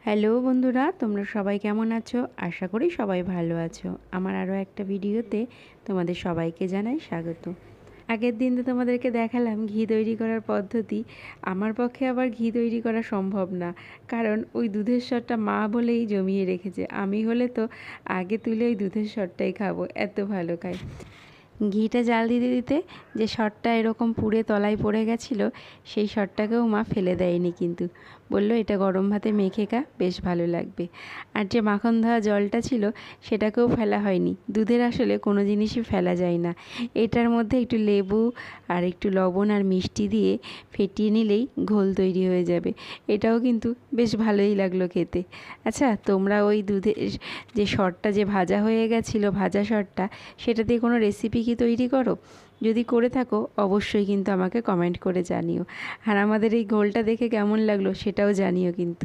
Hello বন্ধুরা, তোমরা সবাই কেমন আছো? আশা করি সবাই ভালো আছো। আমার আরও একটা ভিডিওতে তোমাদের সবাইকে জানাই স্বাগত। আগের দিন তো তোমাদেরকে দেখালাম ঘি তৈরি করার পদ্ধতি। আমার পক্ষে আবার ঘি তৈরি করা সম্ভব না, কারণ ওই দুধের স্বরটা মা বলেই জমিয়ে রেখেছে। আমি হলে তো আগে তুলে ওই দুধের স্বরটাই খাবো, এত ভালো খাই। ঘিটা জাল দিতে দিতে যে সরটা এরকম পুড়ে তলায় পড়ে গেছিলো, সেই সরটাকেও মা ফেলে দেয়নি, কিন্তু বললো এটা গরম ভাতে মেখে খা, বেশ ভালো লাগবে। আর যে মাখন ধোয়া জলটা ছিল সেটাকেও ফেলা হয়নি। দুধের আসলে কোনো জিনিসই ফেলা যায় না। এটার মধ্যে একটু লেবু আর একটু লবণ আর মিষ্টি দিয়ে ফেটিয়ে নিলেই ঘোল তৈরি হয়ে যাবে। এটাও কিন্তু বেশ ভালোই লাগলো খেতে। আচ্ছা, তোমরা ওই দুধের যে সরটা যে ভাজা হয়ে গেছিলো, ভাজা সরটা, সেটা দিয়ে কোনো রেসিপি কি তৈরি করো? যদি করে থাকো অবশ্যই কিন্তু আমাকে কমেন্ট করে জানিও। আর আমাদের এই ঘোলটা দেখে কেমন লাগলো সেটাও জানিও কিন্তু।